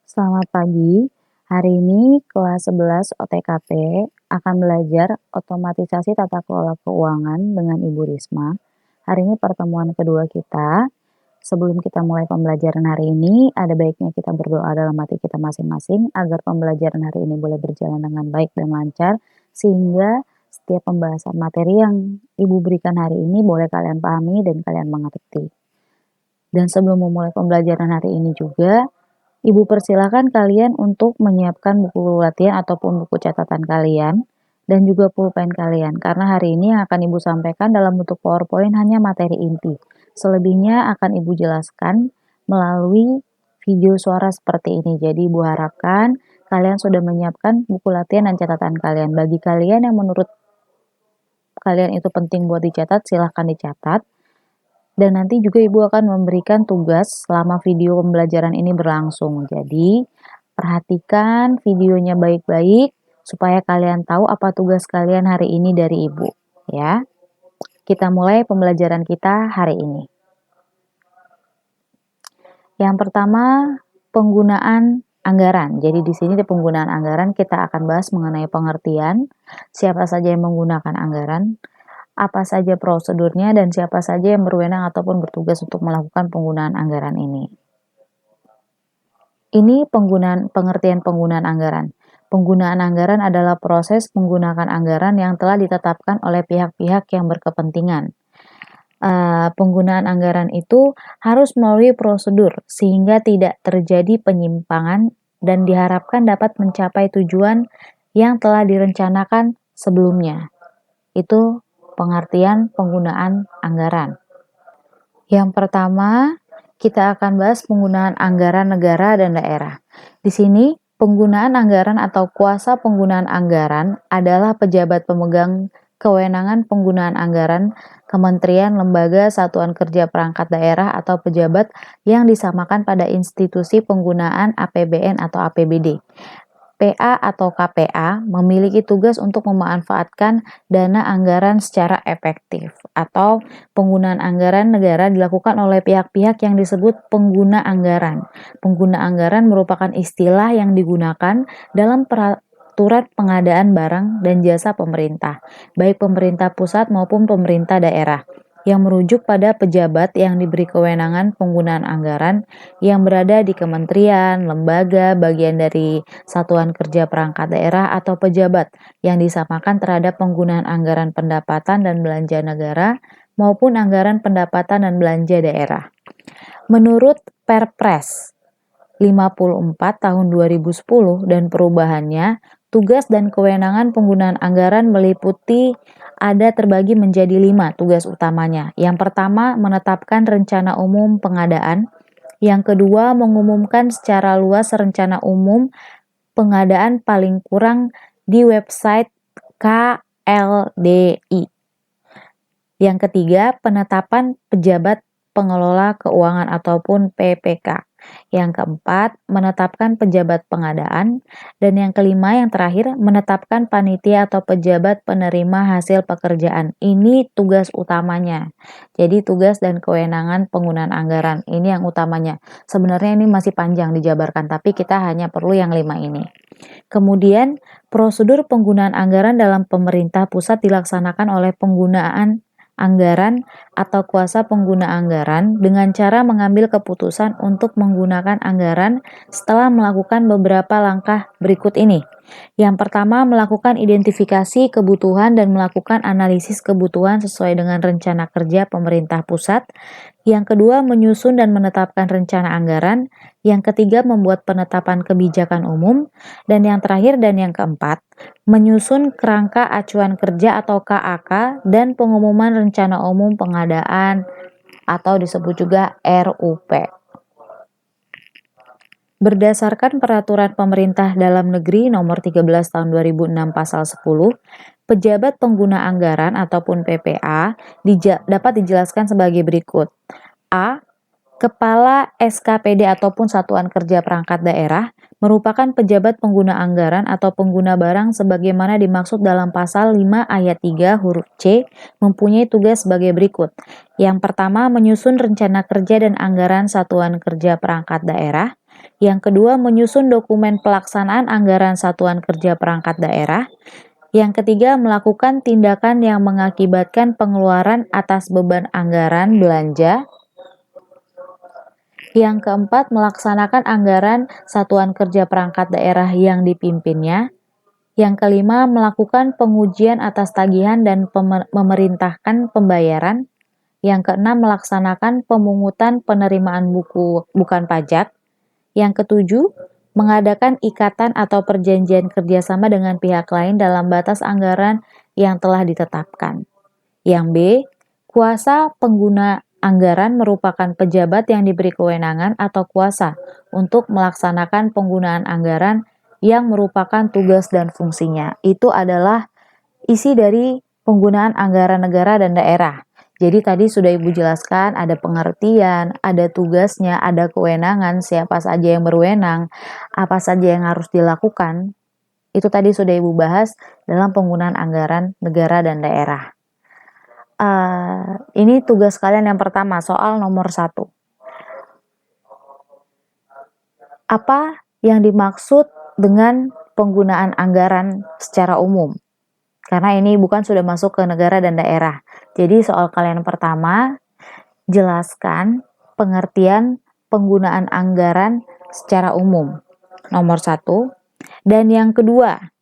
Selamat pagi. Hari ini kelas 11 OTKP akan belajar otomatisasi tata kelola keuangan dengan Ibu Risma. Hari ini pertemuan kedua kita. Sebelum kita mulai pembelajaran hari ini, ada baiknya kita berdoa dalam hati kita masing-masing agar pembelajaran hari ini boleh berjalan dengan baik dan lancar, sehingga setiap pembahasan materi yang Ibu berikan hari ini boleh kalian pahami dan kalian mengerti. Dan sebelum memulai pembelajaran hari ini juga, Ibu persilakan kalian untuk menyiapkan buku latihan ataupun buku catatan kalian dan juga pulpen kalian, karena hari ini yang akan Ibu sampaikan dalam bentuk PowerPoint hanya materi inti. Selebihnya akan Ibu jelaskan melalui video suara seperti ini. Jadi Ibu harapkan kalian sudah menyiapkan buku latihan dan catatan kalian. Bagi kalian yang menurut kalian itu penting buat dicatat, silahkan dicatat. Dan nanti juga Ibu akan memberikan tugas selama video pembelajaran ini berlangsung. Jadi, perhatikan videonya baik-baik supaya kalian tahu apa tugas kalian hari ini dari Ibu, ya. Kita mulai pembelajaran kita hari ini. Yang pertama, penggunaan anggaran. Jadi di sini di penggunaan anggaran kita akan bahas mengenai pengertian, siapa saja yang menggunakan anggaran, apa saja prosedurnya, dan siapa saja yang berwenang ataupun bertugas untuk melakukan penggunaan anggaran ini. Ini pengertian penggunaan anggaran. Penggunaan anggaran adalah proses menggunakan anggaran yang telah ditetapkan oleh pihak-pihak yang berkepentingan. Penggunaan anggaran itu harus melalui prosedur sehingga tidak terjadi penyimpangan dan diharapkan dapat mencapai tujuan yang telah direncanakan sebelumnya. Itu pengertian penggunaan anggaran. Yang pertama, kita akan bahas penggunaan anggaran negara dan daerah. Di sini, penggunaan anggaran atau kuasa penggunaan anggaran adalah pejabat pemegang kewenangan penggunaan anggaran, kementerian, lembaga, satuan kerja perangkat daerah, atau pejabat yang disamakan pada institusi penggunaan APBN atau APBD. PA atau KPA memiliki tugas untuk memanfaatkan dana anggaran secara efektif, atau penggunaan anggaran negara dilakukan oleh pihak-pihak yang disebut pengguna anggaran. Pengguna anggaran merupakan istilah yang digunakan dalam peraturan pengadaan barang dan jasa pemerintah, baik pemerintah pusat maupun pemerintah daerah, yang merujuk pada pejabat yang diberi kewenangan penggunaan anggaran yang berada di kementerian, lembaga, bagian dari satuan kerja perangkat daerah, atau pejabat yang disamakan terhadap penggunaan anggaran pendapatan dan belanja negara maupun anggaran pendapatan dan belanja daerah. Menurut Perpres 54 tahun 2010 dan perubahannya, tugas dan kewenangan penggunaan anggaran meliputi terbagi menjadi 5 tugas utamanya. Yang pertama, menetapkan rencana umum pengadaan. Yang kedua, mengumumkan secara luas rencana umum pengadaan paling kurang di website KLDI. Yang ketiga, penetapan pejabat pengelola keuangan ataupun PPK. Yang keempat, menetapkan pejabat pengadaan. Dan yang kelima, yang terakhir, menetapkan panitia atau pejabat penerima hasil pekerjaan. Ini tugas utamanya. Jadi tugas dan kewenangan penggunaan anggaran, ini yang utamanya. Sebenarnya ini masih panjang dijabarkan, tapi kita hanya perlu yang 5 ini. Kemudian, prosedur penggunaan anggaran dalam pemerintah pusat dilaksanakan oleh penggunaan anggaran atau kuasa pengguna anggaran dengan cara mengambil keputusan untuk menggunakan anggaran setelah melakukan beberapa langkah berikut ini. Yang pertama, melakukan identifikasi kebutuhan dan melakukan analisis kebutuhan sesuai dengan rencana kerja pemerintah pusat. Yang kedua, menyusun dan menetapkan rencana anggaran. Yang ketiga, membuat penetapan kebijakan umum. Dan yang terakhir dan yang keempat, menyusun kerangka acuan kerja atau KAK dan pengumuman rencana umum pengadaan atau disebut juga RUP. Berdasarkan Peraturan Pemerintah Dalam Negeri Nomor 13 Tahun 2006 Pasal 10, pejabat pengguna anggaran ataupun PPA dapat dijelaskan sebagai berikut. A. Kepala SKPD ataupun Satuan Kerja Perangkat Daerah merupakan pejabat pengguna anggaran atau pengguna barang sebagaimana dimaksud dalam pasal 5 ayat 3 huruf C, mempunyai tugas sebagai berikut. Yang pertama, menyusun rencana kerja dan anggaran Satuan Kerja Perangkat Daerah. Yang kedua, menyusun dokumen pelaksanaan anggaran satuan kerja perangkat daerah. Yang ketiga, melakukan tindakan yang mengakibatkan pengeluaran atas beban anggaran belanja. Yang keempat, melaksanakan anggaran satuan kerja perangkat daerah yang dipimpinnya. Yang kelima, melakukan pengujian atas tagihan dan memerintahkan pembayaran. Yang keenam, melaksanakan pemungutan penerimaan bukan pajak. Yang ketujuh, mengadakan ikatan atau perjanjian kerjasama dengan pihak lain dalam batas anggaran yang telah ditetapkan. Yang B, kuasa pengguna anggaran merupakan pejabat yang diberi kewenangan atau kuasa untuk melaksanakan penggunaan anggaran yang merupakan tugas dan fungsinya. Itu adalah isi dari penggunaan anggaran negara dan daerah. Jadi tadi sudah Ibu jelaskan ada pengertian, ada tugasnya, ada kewenangan, siapa saja yang berwenang, apa saja yang harus dilakukan. Itu tadi sudah Ibu bahas dalam penggunaan anggaran negara dan daerah. Ini tugas kalian yang pertama, soal nomor 1. Apa yang dimaksud dengan penggunaan anggaran secara umum? Karena ini bukan sudah masuk ke negara dan daerah. Jadi soal kalian pertama, jelaskan pengertian penggunaan anggaran secara umum. Nomor 1. Dan yang kedua,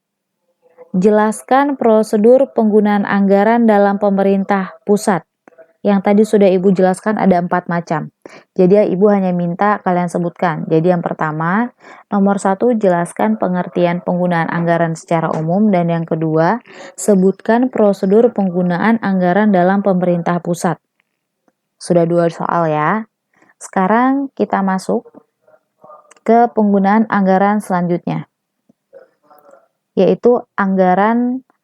jelaskan prosedur penggunaan anggaran dalam pemerintah pusat. Yang tadi sudah Ibu jelaskan ada 4 macam. Jadi Ibu hanya minta kalian sebutkan. Jadi yang pertama, nomor 1, jelaskan pengertian penggunaan anggaran secara umum. Dan yang kedua, sebutkan prosedur penggunaan anggaran dalam pemerintah pusat. Sudah 2 soal ya. Sekarang kita masuk ke penggunaan anggaran selanjutnya, yaitu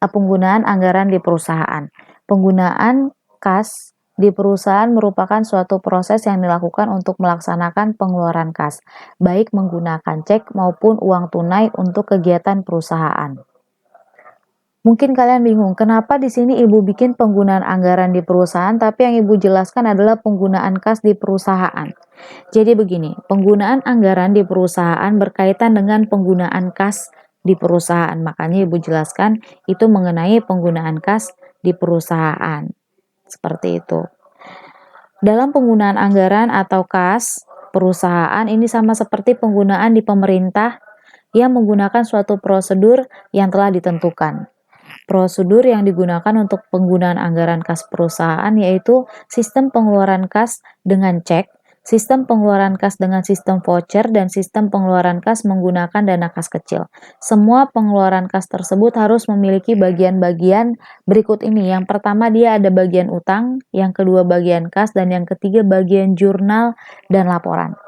penggunaan anggaran di perusahaan. Penggunaan kas di perusahaan merupakan suatu proses yang dilakukan untuk melaksanakan pengeluaran kas, baik menggunakan cek maupun uang tunai untuk kegiatan perusahaan. Mungkin kalian bingung, kenapa di sini Ibu bikin penggunaan anggaran di perusahaan, tapi yang Ibu jelaskan adalah penggunaan kas di perusahaan. Jadi begini, penggunaan anggaran di perusahaan berkaitan dengan penggunaan kas di perusahaan. Makanya Ibu jelaskan itu mengenai penggunaan kas di perusahaan. Seperti itu. Dalam penggunaan anggaran atau kas perusahaan ini sama seperti penggunaan di pemerintah yang menggunakan suatu prosedur yang telah ditentukan. Prosedur yang digunakan untuk penggunaan anggaran kas perusahaan yaitu sistem pengeluaran kas dengan cek, sistem pengeluaran kas dengan sistem voucher, dan sistem pengeluaran kas menggunakan dana kas kecil. Semua pengeluaran kas tersebut harus memiliki bagian-bagian berikut ini. Yang pertama dia ada bagian utang, yang kedua bagian kas, dan yang ketiga bagian jurnal dan laporan.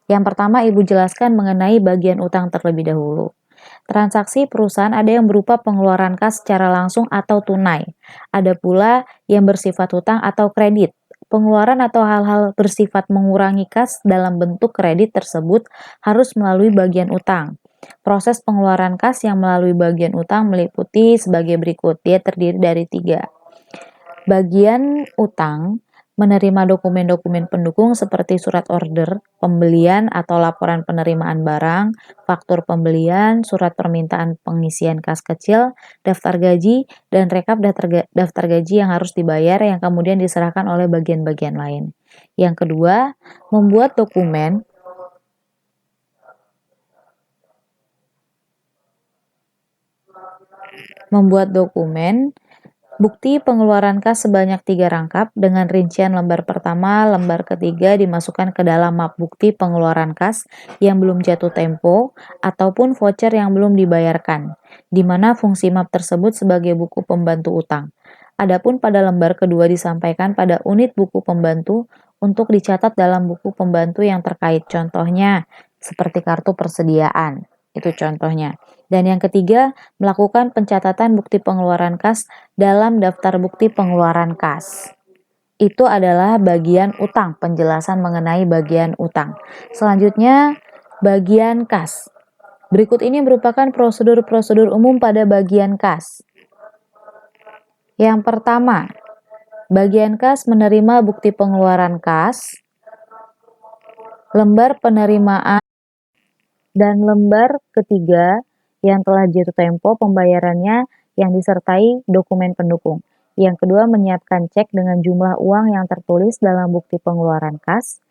Yang pertama Ibu jelaskan mengenai bagian utang terlebih dahulu. Transaksi perusahaan ada yang berupa pengeluaran kas secara langsung atau tunai. Ada pula yang bersifat hutang atau kredit. Pengeluaran atau hal-hal bersifat mengurangi kas dalam bentuk kredit tersebut harus melalui bagian utang. Proses pengeluaran kas yang melalui bagian utang meliputi sebagai berikut. Dia terdiri dari 3. Bagian utang menerima dokumen-dokumen pendukung seperti surat order pembelian atau laporan penerimaan barang, faktur pembelian, surat permintaan pengisian kas kecil, daftar gaji, dan rekap daftar gaji yang harus dibayar yang kemudian diserahkan oleh bagian-bagian lain. Yang kedua, membuat dokumen bukti pengeluaran kas sebanyak 3 rangkap dengan rincian lembar pertama, lembar ketiga dimasukkan ke dalam map bukti pengeluaran kas yang belum jatuh tempo ataupun voucher yang belum dibayarkan, di mana fungsi map tersebut sebagai buku pembantu utang. Adapun pada lembar kedua disampaikan pada unit buku pembantu untuk dicatat dalam buku pembantu yang terkait, contohnya seperti kartu persediaan. Itu contohnya. Dan yang ketiga, melakukan pencatatan bukti pengeluaran kas dalam daftar bukti pengeluaran kas. Itu adalah bagian utang, penjelasan mengenai bagian utang. Selanjutnya, bagian kas. Berikut ini merupakan prosedur-prosedur umum pada bagian kas. Yang pertama, bagian kas menerima bukti pengeluaran kas, lembar penerimaan Dan lembar ketiga yang telah jatuh tempo pembayarannya yang disertai dokumen pendukung. Yang kedua, menyiapkan cek dengan jumlah uang yang tertulis dalam bukti pengeluaran kas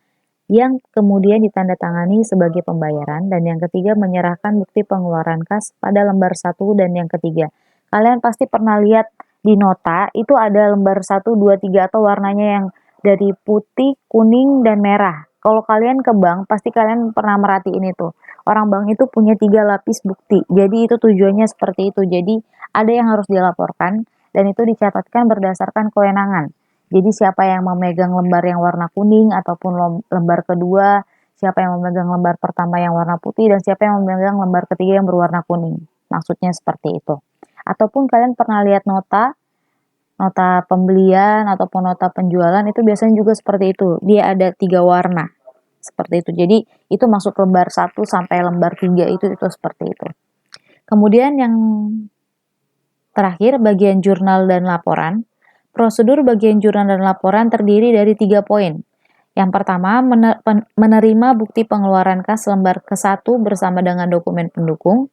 yang kemudian ditandatangani sebagai pembayaran. Dan yang ketiga, menyerahkan bukti pengeluaran kas pada lembar 1 dan yang ketiga. Kalian pasti pernah lihat di nota itu ada lembar 1, 2, 3 atau warnanya yang dari putih, kuning, dan merah. Kalau kalian ke bank, pasti kalian pernah merhatiin itu. Orang bank itu punya 3 lapis bukti. Jadi itu tujuannya seperti itu. Jadi ada yang harus dilaporkan dan itu dicatatkan berdasarkan kewenangan. Jadi siapa yang memegang lembar yang warna kuning ataupun lembar kedua, siapa yang memegang lembar pertama yang warna putih, dan siapa yang memegang lembar ketiga yang berwarna kuning. Maksudnya seperti itu. Ataupun kalian pernah lihat nota, nota pembelian ataupun nota penjualan itu biasanya juga seperti itu. Dia ada 3 warna. Seperti itu. Jadi itu masuk lembar 1 sampai lembar 3 itu seperti itu. Kemudian yang terakhir, bagian jurnal dan laporan. Prosedur bagian jurnal dan laporan terdiri dari 3 poin. Yang pertama, menerima bukti pengeluaran kas lembar ke-1 bersama dengan dokumen pendukung.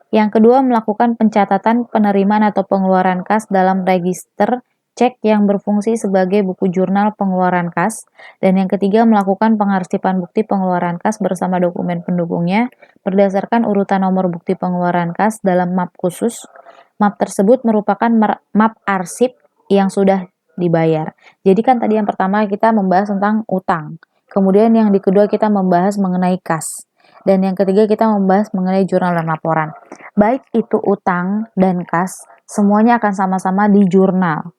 Yang kedua, melakukan pencatatan penerimaan atau pengeluaran kas dalam register cek yang berfungsi sebagai buku jurnal pengeluaran kas. Dan yang ketiga, melakukan pengarsipan bukti pengeluaran kas bersama dokumen pendukungnya berdasarkan urutan nomor bukti pengeluaran kas dalam map khusus. Map tersebut merupakan map arsip yang sudah dibayar. Jadi kan tadi yang pertama kita membahas tentang utang. Kemudian yang di kedua kita membahas mengenai kas. Dan yang ketiga kita membahas mengenai jurnal dan laporan. Baik itu utang dan kas, semuanya akan sama-sama di jurnal.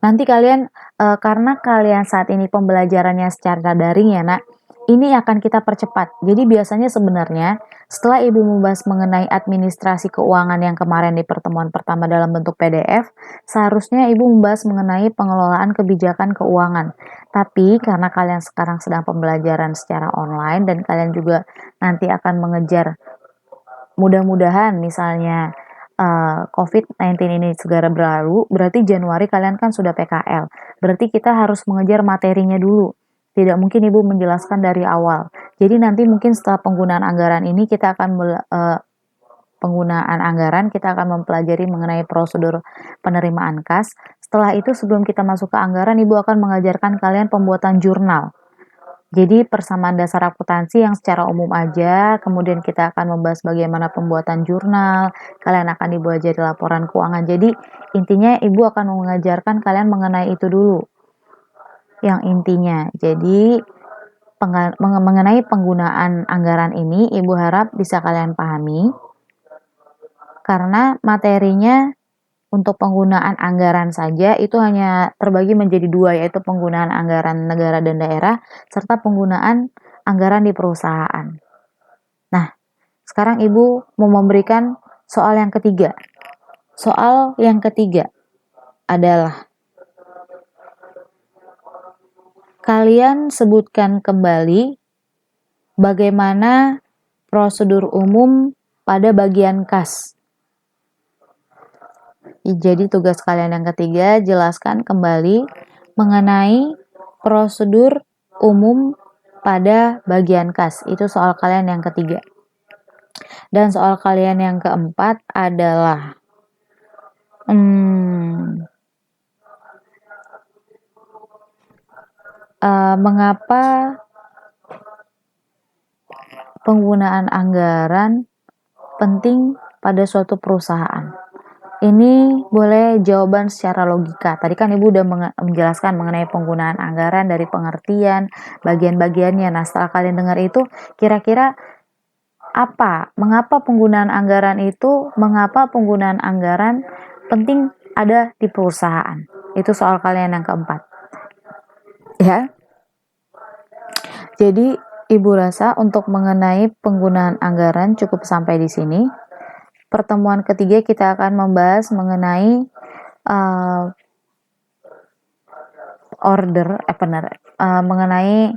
Nanti kalian, karena kalian saat ini pembelajarannya secara daring ya nak, ini akan kita percepat. Jadi biasanya sebenarnya setelah Ibu membahas mengenai administrasi keuangan yang kemarin di pertemuan pertama dalam bentuk PDF, seharusnya Ibu membahas mengenai pengelolaan kebijakan keuangan. Tapi karena kalian sekarang sedang pembelajaran secara online dan kalian juga nanti akan mengejar mudah-mudahan misalnya COVID-19 ini segera berlalu, berarti Januari kalian kan sudah PKL. Berarti kita harus mengejar materinya dulu. Tidak mungkin Ibu menjelaskan dari awal. Jadi nanti mungkin setelah penggunaan anggaran ini kita akan kita akan mempelajari mengenai prosedur penerimaan kas. Setelah itu sebelum kita masuk ke anggaran, Ibu akan mengajarkan kalian pembuatan jurnal. Jadi persamaan dasar akuntansi yang secara umum aja, kemudian kita akan membahas bagaimana pembuatan jurnal, kalian akan dibuat jadi laporan keuangan. Jadi intinya Ibu akan mengajarkan kalian mengenai itu dulu. Yang intinya, jadi mengenai penggunaan anggaran ini Ibu harap bisa kalian pahami. Karena materinya untuk penggunaan anggaran saja itu hanya terbagi menjadi 2, yaitu penggunaan anggaran negara dan daerah serta penggunaan anggaran di perusahaan. Nah, sekarang Ibu mau memberikan soal yang ketiga. Soal yang ketiga adalah kalian sebutkan kembali bagaimana prosedur umum pada bagian kas. Jadi tugas kalian yang ketiga, jelaskan kembali mengenai prosedur umum pada bagian kas. Itu soal kalian yang ketiga. Dan soal kalian yang keempat adalah mengapa penggunaan anggaran penting pada suatu perusahaan. Ini boleh jawaban secara logika. Tadi kan Ibu udah menjelaskan mengenai penggunaan anggaran dari pengertian, bagian-bagiannya. Nah, setelah kalian dengar itu, kira-kira apa? Mengapa penggunaan anggaran penting ada di perusahaan? Itu soal kalian yang keempat. Ya. Jadi, Ibu rasa untuk mengenai penggunaan anggaran cukup sampai di sini. Pertemuan ketiga kita akan membahas mengenai mengenai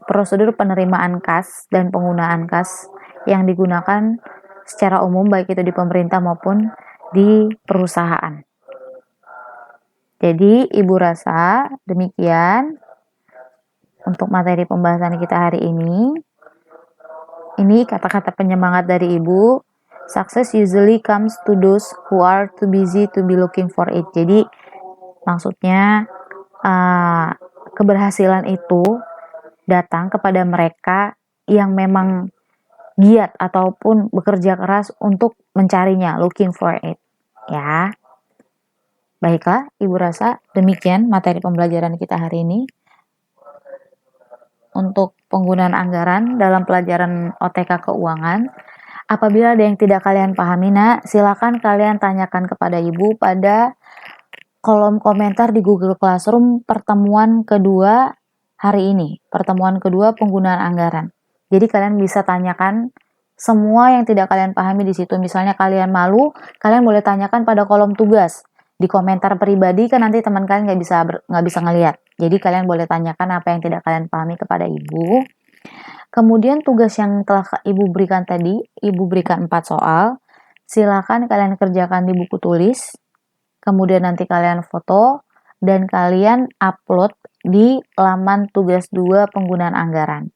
prosedur penerimaan kas dan penggunaan kas yang digunakan secara umum baik itu di pemerintah maupun di perusahaan. Jadi Ibu rasa demikian untuk materi pembahasan kita hari ini. Ini kata-kata penyemangat dari Ibu. Success usually comes to those who are too busy to be looking for it. Jadi maksudnya keberhasilan itu datang kepada mereka yang memang giat ataupun bekerja keras untuk mencarinya, looking for it. Ya. Baiklah, Ibu rasa demikian materi pembelajaran kita hari ini. Untuk penggunaan anggaran dalam pelajaran OTK keuangan. Apabila ada yang tidak kalian pahami, silakan kalian tanyakan kepada Ibu pada kolom komentar di Google Classroom pertemuan kedua hari ini, pertemuan kedua penggunaan anggaran. Jadi kalian bisa tanyakan semua yang tidak kalian pahami di situ. Misalnya kalian malu, kalian boleh tanyakan pada kolom tugas. Di komentar pribadi kan nanti teman kalian nggak bisa ngelihat. Jadi kalian boleh tanyakan apa yang tidak kalian pahami kepada Ibu. Kemudian tugas yang telah Ibu berikan tadi, Ibu berikan 4 soal. Silakan kalian kerjakan di buku tulis. Kemudian nanti kalian foto dan kalian upload di laman tugas 2 penggunaan anggaran.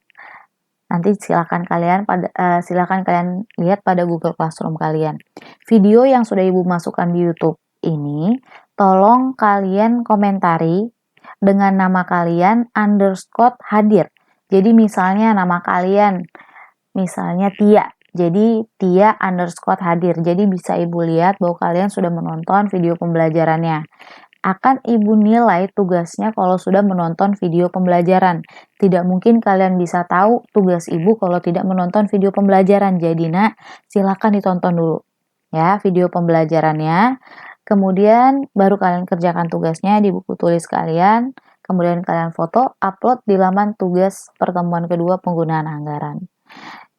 Nanti silakan kalian lihat pada Google Classroom kalian. Video yang sudah Ibu masukkan di YouTube ini, tolong kalian komentari dengan nama kalian _hadir. Jadi misalnya nama kalian, misalnya Tia. Jadi Tia _hadir. Jadi bisa Ibu lihat bahwa kalian sudah menonton video pembelajarannya. Akan Ibu nilai tugasnya kalau sudah menonton video pembelajaran. Tidak mungkin kalian bisa tahu tugas Ibu kalau tidak menonton video pembelajaran. Jadi silakan ditonton dulu ya video pembelajarannya. Kemudian baru kalian kerjakan tugasnya di buku tulis kalian. Kemudian kalian foto, upload di laman tugas pertemuan kedua penggunaan anggaran.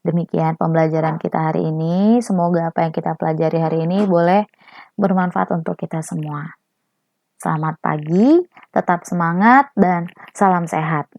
Demikian pembelajaran kita hari ini. Semoga apa yang kita pelajari hari ini boleh bermanfaat untuk kita semua. Selamat pagi, tetap semangat, dan salam sehat.